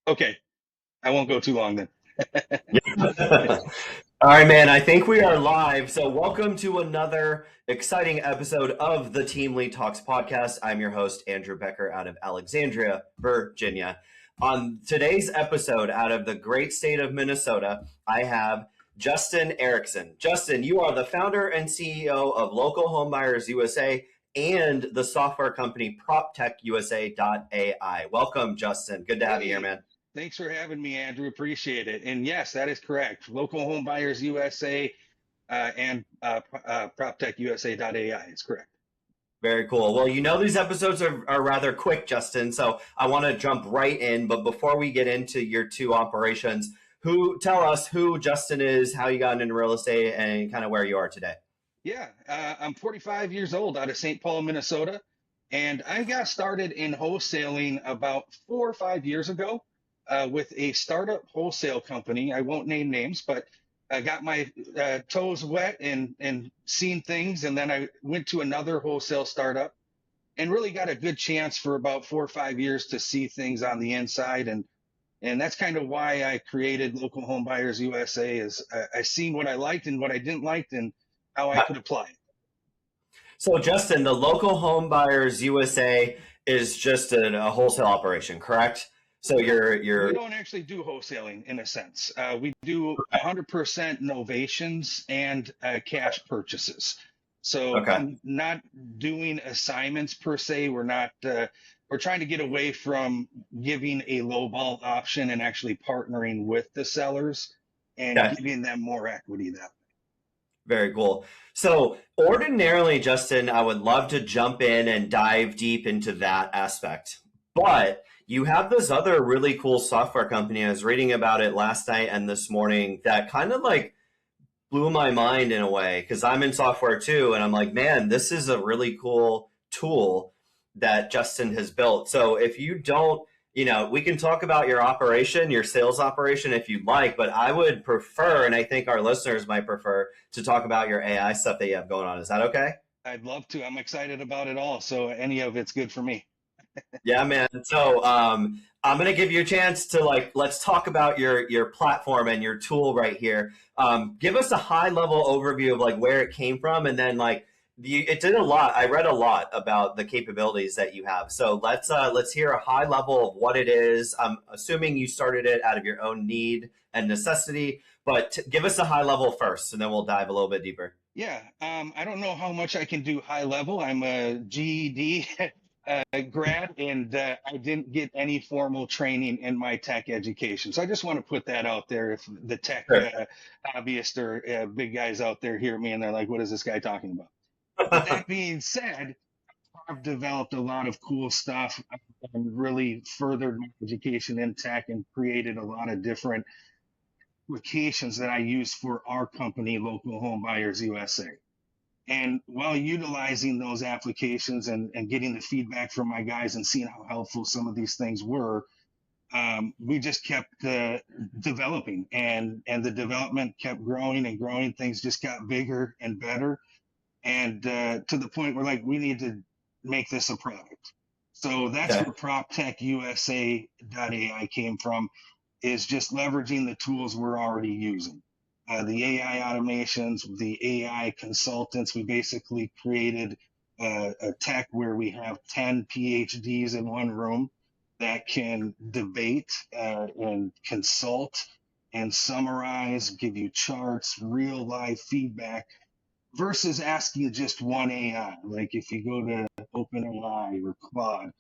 Okay, I won't go too long then. All right, man. I think we are live. So, welcome to another exciting episode of the Team Lead Talks podcast. I'm your host, Andrew Becker, out of Alexandria, Virginia. On today's episode, out of the great state of Minnesota, I have Justin Erickson. Justin, you are the founder and CEO of Local Homebuyers USA and the software company PropTechUSA.ai. Welcome, Justin. Good to have you here, Hey, man. thanks for having me, Andrew. Appreciate it. And yes, that is correct. Local Home Buyers USA and PropTechUSA.ai is correct. Very cool. Well, these episodes are rather quick, Justin. So I want to jump right in. But before we get into your two operations, tell us who Justin is, how you got into real estate, and kind of where you are today. Yeah, I'm 45 years old out of St. Paul, Minnesota. And I got started in wholesaling about 4 or 5 years ago with a startup wholesale company. I won't name names, but I got my toes wet and seen things. And then I went to another wholesale startup and really got a good chance for about 4 or 5 years to see things on the inside. And that's kind of why I created Local Home Buyers USA is I seen what I liked and what I didn't like and how I could apply it. So, Justin, the Local Home Buyers USA is just a wholesale operation, correct? So We you're don't actually do wholesaling in a sense. We do 100% novations and cash purchases. So okay. I'm not doing assignments per se. We're trying to get away from giving a lowball option and actually partnering with the sellers and Okay. giving them more equity that Very cool. So, ordinarily, Justin, I would love to jump in and dive deep into that aspect. But you have this other really cool software company. I was reading about it last night and this morning that kind of like blew my mind in a way because I'm in software too. And I'm like, man, this is a really cool tool that Justin has built. So, if you don't, we can talk about your operation, your sales operation if you'd like, but I would prefer, and I think our listeners might prefer, to talk about your AI stuff that you have going on. Is that okay? I'd love to. I'm excited about it all. So any of it's good for me. Yeah, man. So I'm gonna give you a chance to let's talk about your platform and your tool right here. Give us a high level overview of like where it came from, and then it did a lot. I read a lot about the capabilities that you have. So let's hear a high level of what it is. I'm assuming you started it out of your own need and necessity, but give us a high level first, and then we'll dive a little bit deeper. Yeah, I don't know how much I can do high level. I'm a GED grad, and I didn't get any formal training in my tech education. So I just want to put that out there. If the tech Sure. hobbyists or big guys out there hear me and they're like, "What is this guy talking about?" But that being said, I've developed a lot of cool stuff and really furthered my education in tech and created a lot of different applications that I use for our company, Local Home Buyers USA. And while utilizing those applications and getting the feedback from my guys and seeing how helpful some of these things were, we just kept developing and the development kept growing and growing. Things just got bigger and better. And to the point where like we need to make this a product. So that's Okay. where PropTechUSA.ai came from, is just leveraging the tools we're already using. The AI automations, the AI consultants. We basically created a tech where we have 10 PhDs in one room that can debate and consult and summarize, give you charts, real life feedback versus asking just one AI. Like if you go to OpenAI or Claude,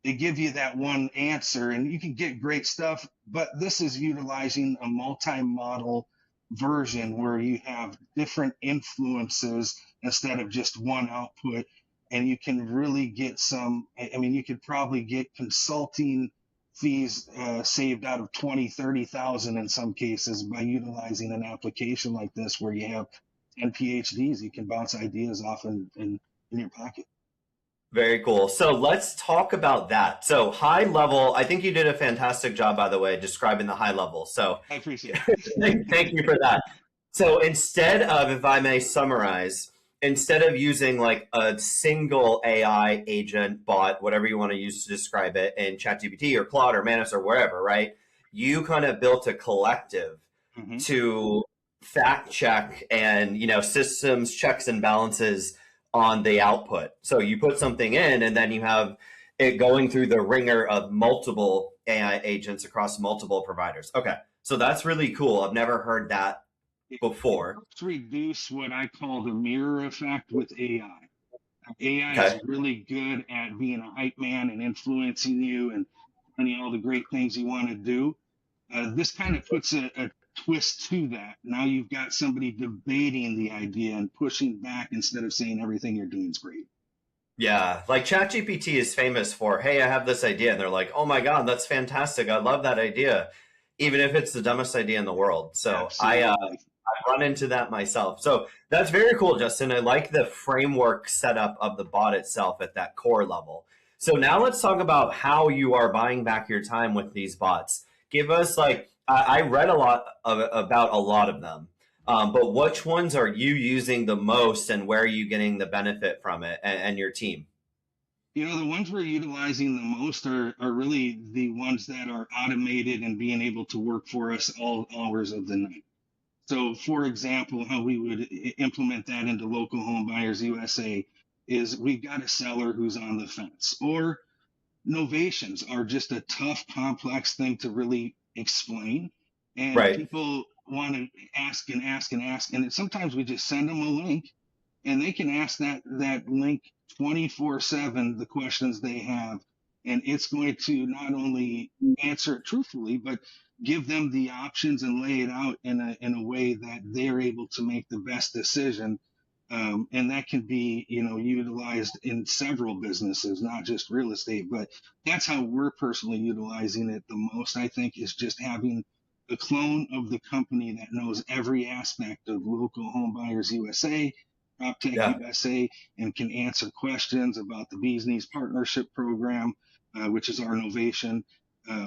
they give you that one answer and you can get great stuff, but this is utilizing a multi-model version where you have different influences instead of just one output, and you can really get you could probably get consulting fees saved out of 20, 30,000 in some cases by utilizing an application like this where you have 10 PhDs. You can bounce ideas off in your pocket. Very cool. So let's talk about that. So high level, I think you did a fantastic job, by the way, describing the high level. So I appreciate thank you for that. So instead of, if I may summarize, instead of using like a single AI agent, bot, whatever you want to use to describe it in ChatGPT or Claude or Manus or wherever, right? you kind of built a collective Hmm. to fact check and, systems checks and balances on the output. So you put something in and then you have it going through the ringer of multiple AI agents across multiple providers. Okay. So that's really cool. I've never heard that It before. helps reduce what I call the mirror effect with AI. AI is Okay. really good at being a hype man and influencing you and finding all the great things you want to do. This kind of puts a twist to that. Now you've got somebody debating the idea and pushing back instead of saying everything you're doing is great. Yeah, like ChatGPT is famous for, hey, I have this idea. And they're like, oh my God, that's fantastic. I love that idea, even if it's the dumbest idea in the world. So Absolutely. I run into that myself. So that's very cool, Justin. I like the framework setup of the bot itself at that core level. So now let's talk about how you are buying back your time with these bots. Give us I read about a lot of them. But which ones are you using the most and where are you getting the benefit from it and your team? The ones we're utilizing the most are really the ones that are automated and being able to work for us all hours of the night. So, for example, how we would implement that into Local Home Buyers USA is we've got a seller who's on the fence, or novations are just a tough, complex thing to really explain. And Right. people want to ask and ask and ask. And sometimes we just send them a link and they can ask that link 24/7 the questions they have, and it's going to not only answer it truthfully but give them the options and lay it out in a way that they're able to make the best decision. And that can be utilized in several businesses, not just real estate. But that's how we're personally utilizing it the most, I think, is just having a clone of the company that knows every aspect of Local Home Buyers USA, PropTech Yeah. USA, and can answer questions about the Bees Knees Partnership Program, which is our novation,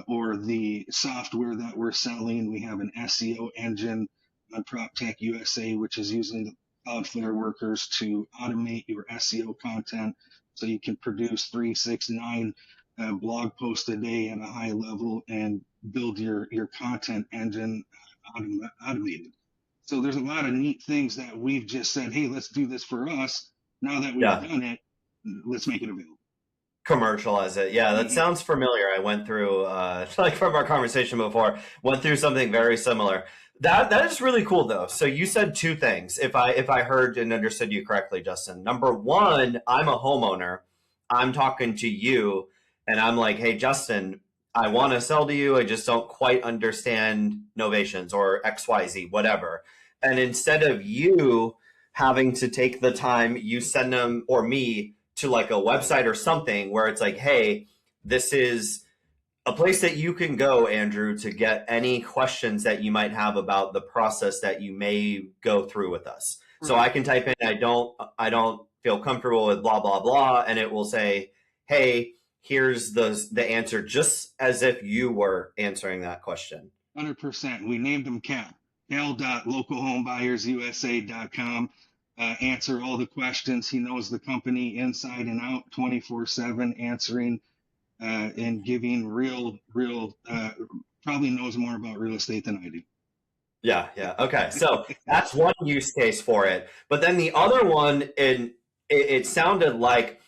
or the software that we're selling. We have an SEO engine on PropTech USA, which is using the Cloudflare workers to automate your SEO content so you can produce 369 blog posts a day at a high level and build your content engine automated. So there's a lot of neat things that we've just said, hey, let's do this for us. Now that we've Yeah. done it, let's make it available. Commercialize it. Yeah, that Mm-hmm. sounds familiar. I went through like from our conversation before, went through something very similar. That is really cool though. So you said two things, if I heard and understood you correctly, Justin. Number one, I'm a homeowner. I'm talking to you and I'm like, hey Justin, I want to sell to you. I just don't quite understand novations or XYZ, whatever. And instead of you having to take the time, you send them or me to like a website or something where it's like, hey, this is a place that you can go, Andrew, to get any questions that you might have about the process that you may go through with us. So Right. I can type in, I don't feel comfortable with blah blah blah, and it will say, hey, here's the answer, just as if you were answering that question. 100%. We named him Cal. Cal.localhomebuyersusa.com. Answer all the questions. He knows the company inside and out 24/7, answering and giving probably knows more about real estate than I do. Yeah, yeah. Okay. So that's one use case for it. But then the other one, and it sounded like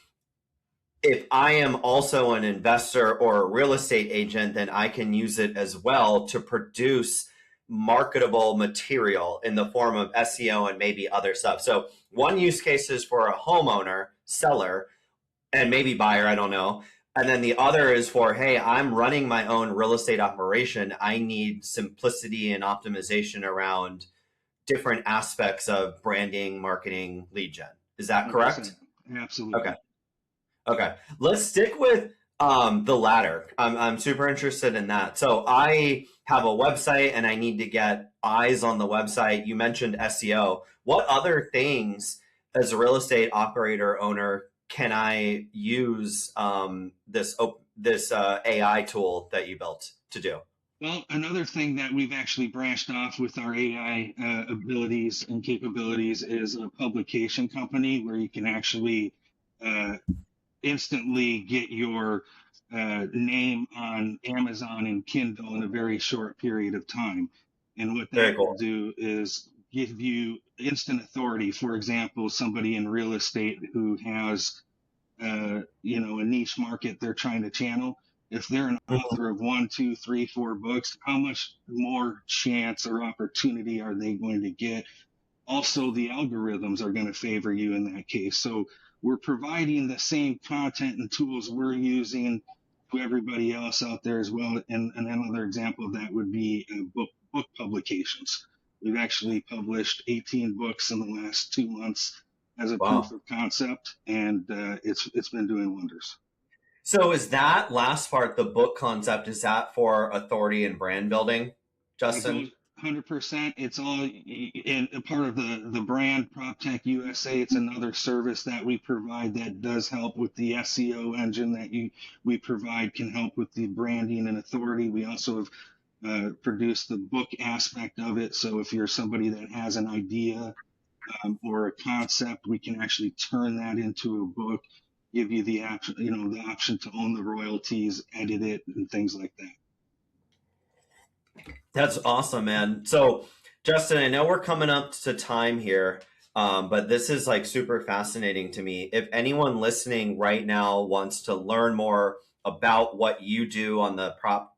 if I am also an investor or a real estate agent, then I can use it as well to produce marketable material in the form of SEO and maybe other stuff. So one use case is for a homeowner, seller, and maybe buyer, I don't know. And then the other is for, hey, I'm running my own real estate operation. I need simplicity and optimization around different aspects of branding, marketing, lead gen. Is that 100%. correct? Okay. Absolutely. Okay. Let's stick with the latter. I'm super interested in that. So I have a website and I need to get eyes on the website. You mentioned SEO. What other things as a real estate operator owner can I use this AI tool that you built to do? Well, another thing that we've actually branched off with our AI abilities and capabilities is a publication company where you can actually uh, instantly get your name on Amazon and Kindle in a very short period of time. And what Very that will cool. do is give you instant authority. For example, somebody in real estate who has, a niche market they're trying to channel. If they're an Mhm. author of one, two, three, 4 books, how much more chance or opportunity are they going to get? Also, the algorithms are going to favor you in that case. So we're providing the same content and tools we're using to everybody else out there as well. And another example of that would be book publications. We've actually published 18 books in the last 2 months as a proof Wow. of concept, and it's been doing wonders. So is that last part, the book concept, is that for authority and brand building, That goes Justin? 100%. It's all in a part of the brand PropTech USA. It's another service that we provide that does help with the SEO engine that we provide, can help with the branding and authority. We also have produced the book aspect of it. So if you're somebody that has an idea or a concept, we can actually turn that into a book, give you the option, the option to own the royalties, edit it, and things like that. That's awesome, man. So, Justin, I know we're coming up to time here, but this is like super fascinating to me. If anyone listening right now wants to learn more about what you do on the prop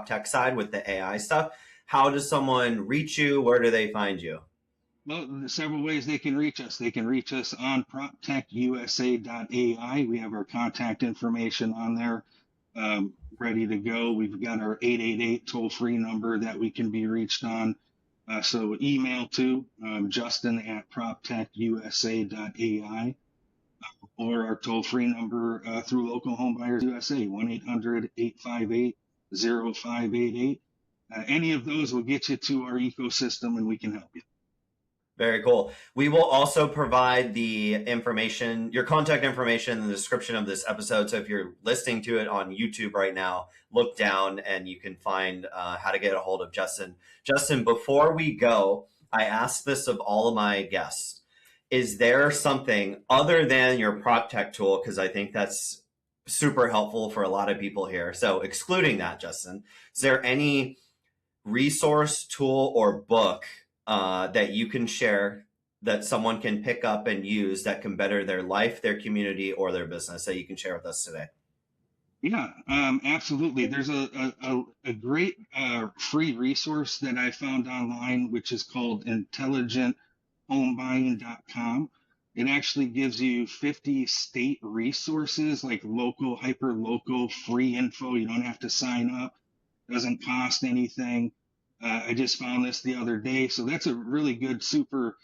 tech side with the AI stuff, how does someone reach you? Where do they find you? Well, there's several ways they can reach us. They can reach us on PropTechUSA.ai. We have our contact information on there, ready to go. We've got our 888 toll-free number that we can be reached on. So email to Justin at PropTechUSA.ai, or our toll-free number through Local Home Buyers USA, 1-800-858-0588. Any of those will get you to our ecosystem, and we can help you. Very cool. We will also provide the information, your contact information in the description of this episode. So if you're listening to it on YouTube right now, look down and you can find how to get a hold of Justin. Justin, before we go, I ask this of all of my guests. Is there something other than your prop tech tool? Because I think that's super helpful for a lot of people here. So excluding that, Justin, is there any resource, tool, or book that you can share that someone can pick up and use that can better their life, their community, or their business that you can share with us today? Yeah, absolutely. There's a great free resource that I found online, which is called intelligenthomebuying.com. It actually gives you 50 state resources, like local, hyper local, free info. You don't have to sign up, doesn't cost anything. I just found this the other day. So that's a really good, super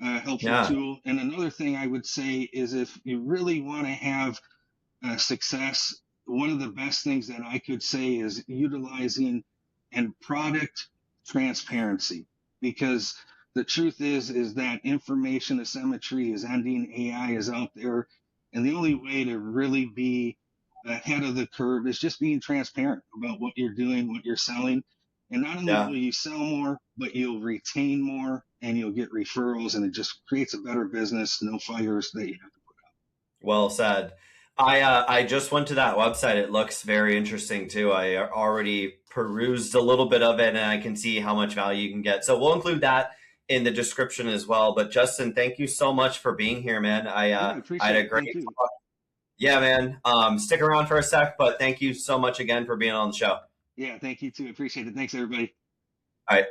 helpful Yeah. tool. And another thing I would say is if you really want to have success, one of the best things that I could say is utilizing and product transparency, because the truth is that information asymmetry is ending, AI is out there, and the only way to really be ahead of the curve is just being transparent about what you're doing, what you're selling. And not only Yeah. will you sell more, but you'll retain more and you'll get referrals, and it just creates a better business, no fires that you have to. Well said. I just went to that website. It looks very interesting too. I already perused a little bit of it, and I can see how much value you can get. So we'll include that in the description as well. But Justin, thank you so much for being here, man. Yeah, I I had appreciate a it. great Thank you. talk. Yeah, man. Stick around for a sec, but thank you so much again for being on the show. Yeah, thank you too. Appreciate it. Thanks, everybody. All right.